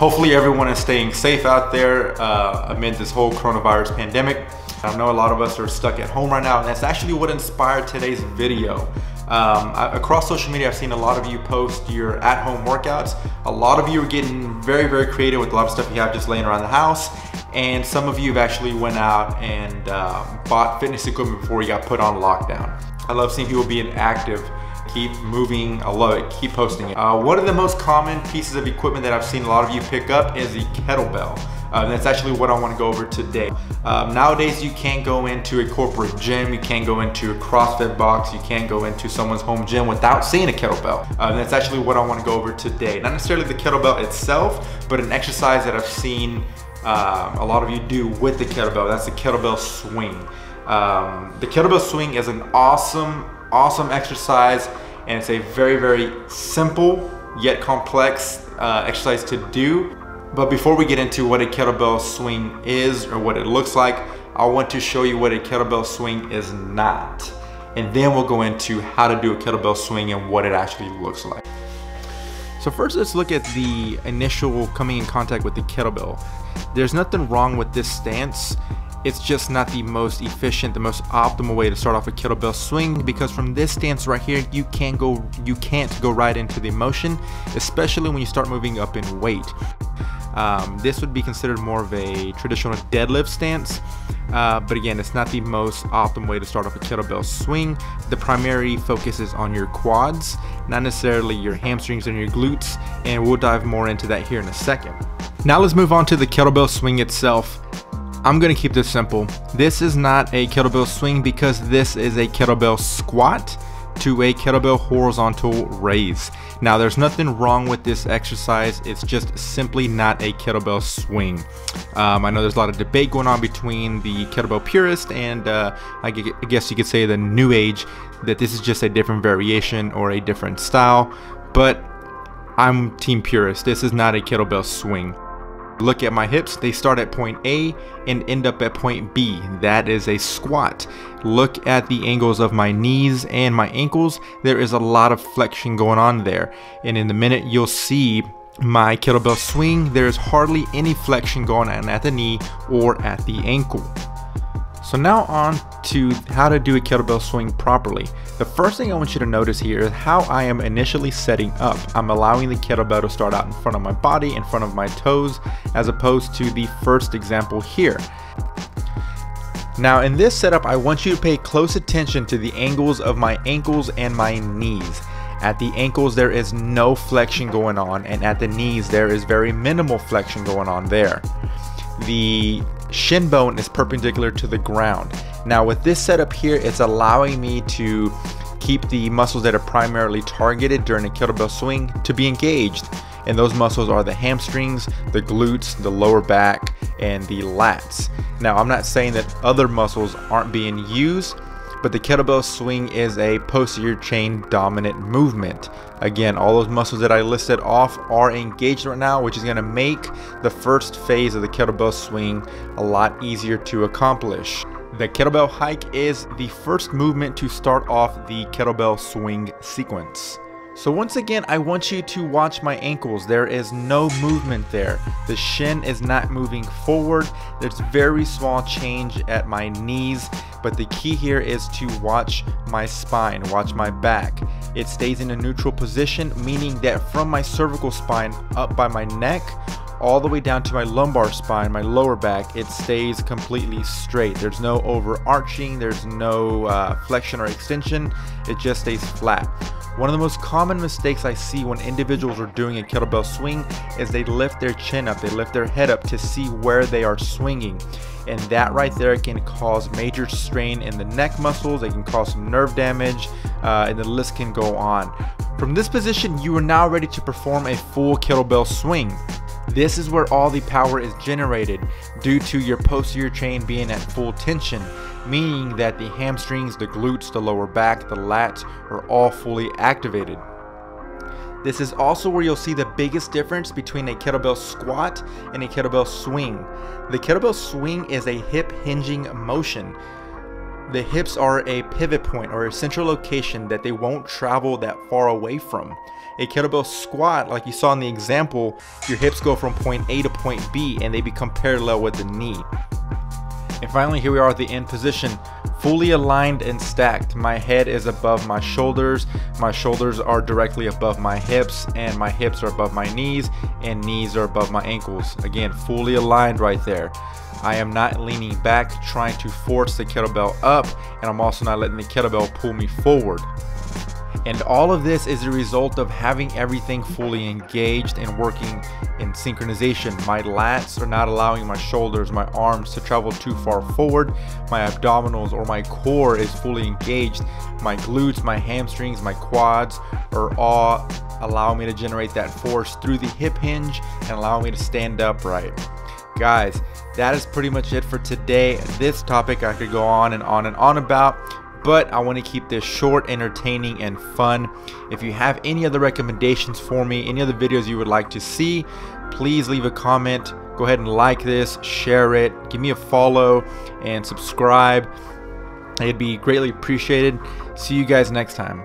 Hopefully everyone is staying safe out there amid this whole coronavirus pandemic. I know a lot of us are stuck at home right now, and that's actually what inspired today's video. Across social media, I've seen a lot of you post your at-home workouts. A lot of you are getting very, very creative with a lot of stuff you have just laying around the house. And some of you have actually went out and bought fitness equipment before you got put on lockdown. I love seeing people being active. Keep moving, I love it, keep posting it. One of the most common pieces of equipment that I've seen a lot of you pick up is the kettlebell. That's actually what I want to go over today. Nowadays you can't go into a corporate gym, you can't go into a CrossFit box, you can't go into someone's home gym without seeing a kettlebell. That's actually what I want to go over today. Not necessarily the kettlebell itself, but an exercise that I've seen a lot of you do with the kettlebell. That's the kettlebell swing. The kettlebell swing is an awesome exercise, and it's a very, very simple yet complex exercise to do. But before we get into what a kettlebell swing is or what it looks like, I want to show you what a kettlebell swing is not. And then we'll go into how to do a kettlebell swing and what it actually looks like. So first, let's look at the initial coming in contact with the kettlebell. There's nothing wrong with this stance. It's just not the most efficient, the most optimal way to start off a kettlebell swing, because from this stance right here, you can't go right into the motion, especially when you start moving up in weight. This would be considered more of a traditional deadlift stance, but again, it's not the most optimal way to start off a kettlebell swing. The primary focus is on your quads, not necessarily your hamstrings and your glutes, and we'll dive more into that here in a second. Now let's move on to the kettlebell swing itself. I'm gonna keep this simple. This is not a kettlebell swing because this is a kettlebell squat to a kettlebell horizontal raise. Now there's nothing wrong with this exercise, it's just simply not a kettlebell swing. I know there's a lot of debate going on between the kettlebell purist and I guess you could say the new age, that this is just a different variation or a different style, but I'm team purist. This is not a kettlebell swing. Look at my hips, they start at point A and end up at point B. That is a squat. Look at the angles of my knees and my ankles. There is a lot of flexion going on there. And in a minute, you'll see my kettlebell swing. There's hardly any flexion going on at the knee or at the ankle. So now on to how to do a kettlebell swing properly. The first thing I want you to notice here is how I am initially setting up. I'm allowing the kettlebell to start out in front of my body, in front of my toes, as opposed to the first example here. Now in this setup, I want you to pay close attention to the angles of my ankles and my knees. At the ankles, there is no flexion going on, and at the knees, there is very minimal flexion going on there. The shin bone is perpendicular to the ground. Now with this setup here, it's allowing me to keep the muscles that are primarily targeted during a kettlebell swing to be engaged. And those muscles are the hamstrings, the glutes, the lower back, and the lats. Now I'm not saying that other muscles aren't being used, but the kettlebell swing is a posterior chain dominant movement. Again, all those muscles that I listed off are engaged right now, which is going to make the first phase of the kettlebell swing a lot easier to accomplish. The kettlebell hike is the first movement to start off the kettlebell swing sequence. So once again, I want you to watch my ankles. There is no movement there. The shin is not moving forward. There's very small change at my knees, but the key here is to watch my spine, watch my back. It stays in a neutral position, meaning that from my cervical spine up by my neck, all the way down to my lumbar spine, my lower back, it stays completely straight. There's no overarching, there's no flexion or extension, it just stays flat. One of the most common mistakes I see when individuals are doing a kettlebell swing is they lift their chin up, they lift their head up to see where they are swinging. And that right there can cause major strain in the neck muscles, it can cause some nerve damage, and the list can go on. From this position, you are now ready to perform a full kettlebell swing. This is where all the power is generated due to your posterior chain being at full tension, meaning that the hamstrings, the glutes, the lower back, the lats are all fully activated. This is also where you'll see the biggest difference between a kettlebell squat and a kettlebell swing. The kettlebell swing is a hip hinging motion. The hips are a pivot point or a central location that they won't travel that far away from. A kettlebell squat, like you saw in the example, your hips go from point A to point B and they become parallel with the knee. And finally, here we are at the end position, fully aligned and stacked. My head is above my shoulders are directly above my hips, and my hips are above my knees, and knees are above my ankles. Again, fully aligned right there. I am not leaning back trying to force the kettlebell up, and I'm also not letting the kettlebell pull me forward. And all of this is a result of having everything fully engaged and working in synchronization. My lats are not allowing my shoulders, my arms to travel too far forward. My abdominals or my core is fully engaged. My glutes, my hamstrings, my quads are all allowing me to generate that force through the hip hinge and allow me to stand upright. Guys, that is pretty much it for today. This topic I could go on and on and on about, but I want to keep this short, entertaining, and fun. If you have any other recommendations for me, any other videos you would like to see, please leave a comment. Go ahead and like this, share it, give me a follow, and subscribe. It'd be greatly appreciated. See you guys next time.